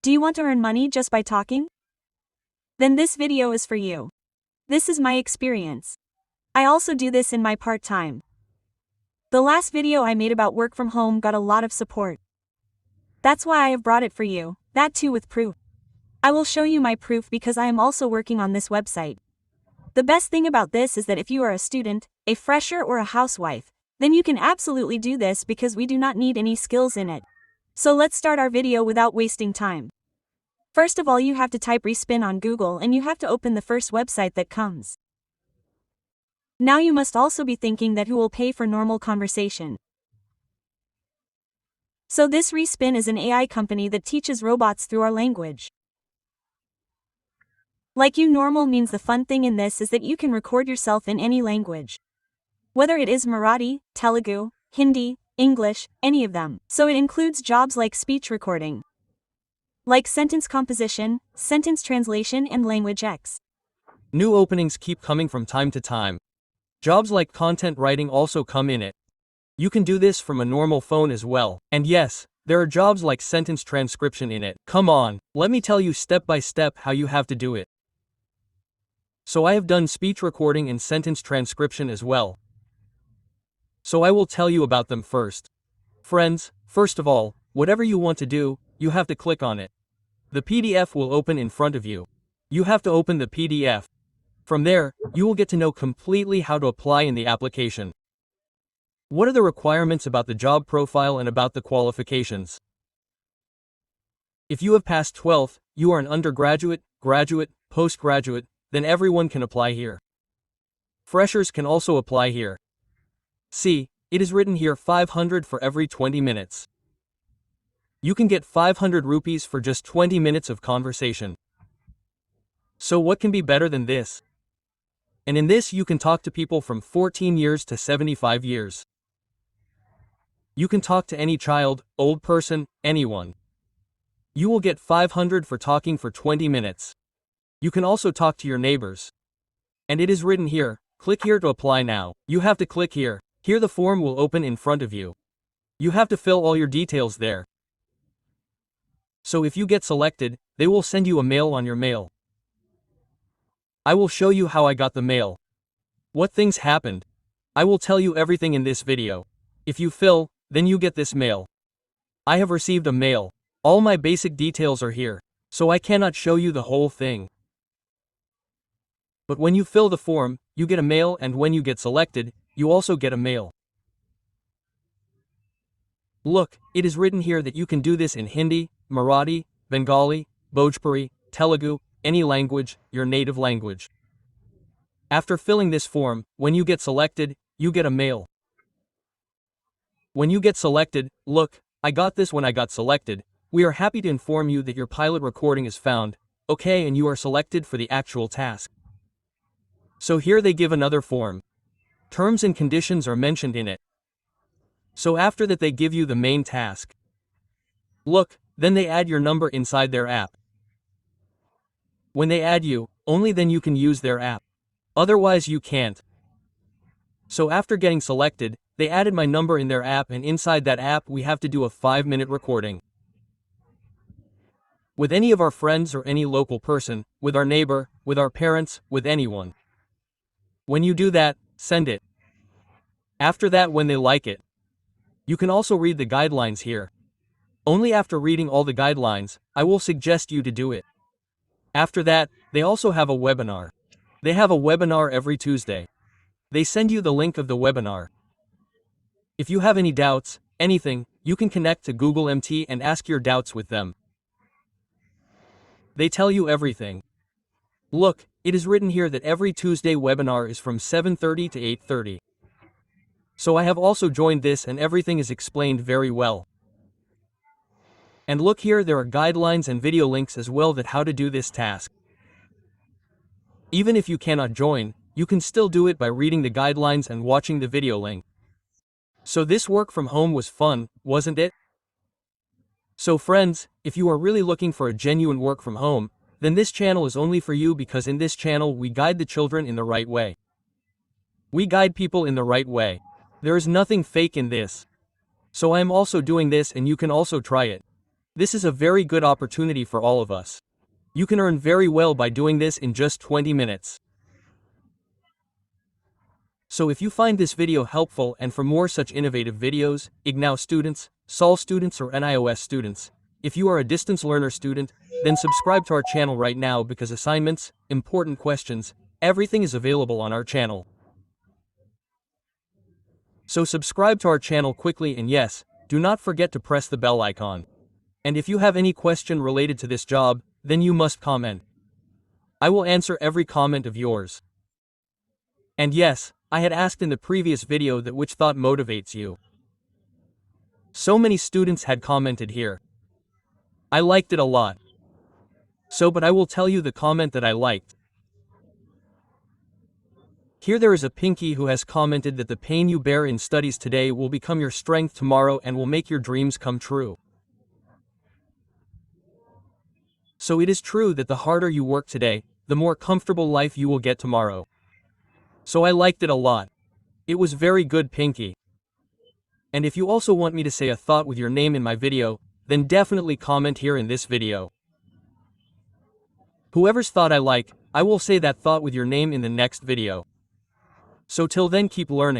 Do you want to earn money just by talking? Then this video is for you. This is my experience. I also do this in my part-time. The last video I made about work from home got a lot of support. That's why I have brought it for you, that too with proof. I will show you my proof because I am also working on this website. The best thing about this is that if you are a student, a fresher or a housewife, then you can absolutely do this because we do not need any skills in it. So let's start our video without wasting time. First of all, you have to type Respin on Google and you have to open the first website that comes. Now you must also be thinking that who will pay for normal conversation. So this Respin is an AI company that teaches robots through our language. Like you normal means the fun thing in this is that you can record yourself in any language. Whether it is Marathi, Telugu, Hindi, English, any of them. So it includes jobs like speech recording, like sentence composition, sentence translation and language X. New openings keep coming from time to time. Jobs like content writing also come in it. You can do this from a normal phone as well. And yes, there are jobs like sentence transcription in it. Come on, let me tell you step by step how you have to do it. So I have done speech recording and sentence transcription as well. So I will tell you about them first. Friends, first of all, whatever you want to do, you have to click on it. The PDF will open in front of you. You have to open the PDF. From there, you will get to know completely how to apply in the application. What are the requirements about the job profile and about the qualifications? If you have passed 12th, you are an undergraduate, graduate, postgraduate, then everyone can apply here. Freshers can also apply here. See, it is written here 500 for every 20 minutes. You can get 500 rupees for just 20 minutes of conversation. So what can be better than this? And in this you can talk to people from 14 years to 75 years. You can talk to any child, old person, anyone. You will get 500 for talking for 20 minutes. You can also talk to your neighbors. And it is written here, click here to apply now. You have to click here. Here the form will open in front of you. You have to fill all your details there. So if you get selected, they will send you a mail on your mail. I will show you how I got the mail. What things happened. I will tell you everything in this video. If you fill, then you get this mail. I have received a mail. All my basic details are here, so I cannot show you the whole thing. But when you fill the form, you get a mail, and when you get selected, you also get a mail. Look, it is written here that you can do this in Hindi, Marathi, Bengali, Bhojpuri, Telugu, any language, your native language. After filling this form, when you get selected, you get a mail. When you get selected, look, I got this when I got selected. We are happy to inform you that your pilot recording is found, okay, and you are selected for the actual task. So here they give another form. Terms and conditions are mentioned in it. So after that they give you the main task. Look, then they add your number inside their app. When they add you, only then you can use their app. Otherwise you can't. So after getting selected, they added my number in their app, and inside that app we have to do a 5-minute recording. With any of our friends or any local person, with our neighbor, with our parents, with anyone. When you do that, send it. After that, when they like it, you can also read the guidelines here. Only after reading all the guidelines, I will suggest you to do it. After that, they also have a webinar. They have a webinar every Tuesday. They send you the link of the webinar. If you have any doubts, anything, you can connect to Google MT and ask your doubts with them. They tell you everything. Look, it is written here that every Tuesday webinar is from 7:30 to 8:30. So I have also joined this, and everything is explained very well. And look here, there are guidelines and video links as well that how to do this task. Even if you cannot join, you can still do it by reading the guidelines and watching the video link. So this work from home was fun, wasn't it? So friends, if you are really looking for a genuine work from home, then this channel is only for you, because in this channel we guide the children in the right way. We guide people in the right way. There is nothing fake in this. So I am also doing this, and you can also try it. This is a very good opportunity for all of us. You can earn very well by doing this in just 20 minutes. So if you find this video helpful and for more such innovative videos, IGNOU students, SOL students or NIOS students, if you are a distance learner student, then subscribe to our channel right now because assignments, important questions, everything is available on our channel. So subscribe to our channel quickly and yes, do not forget to press the bell icon. And if you have any question related to this job, then you must comment. I will answer every comment of yours. And yes, I had asked in the previous video that which thought motivates you. So many students had commented here. I liked it a lot. But I will tell you the comment that I liked. Here there is a Pinky who has commented that the pain you bear in studies today will become your strength tomorrow and will make your dreams come true. So it is true that the harder you work today, the more comfortable life you will get tomorrow. So I liked it a lot. It was very good, Pinky. And if you also want me to say a thought with your name in my video, then definitely comment here in this video. Whoever's thought I like, I will say that thought with your name in the next video. So till then keep learning.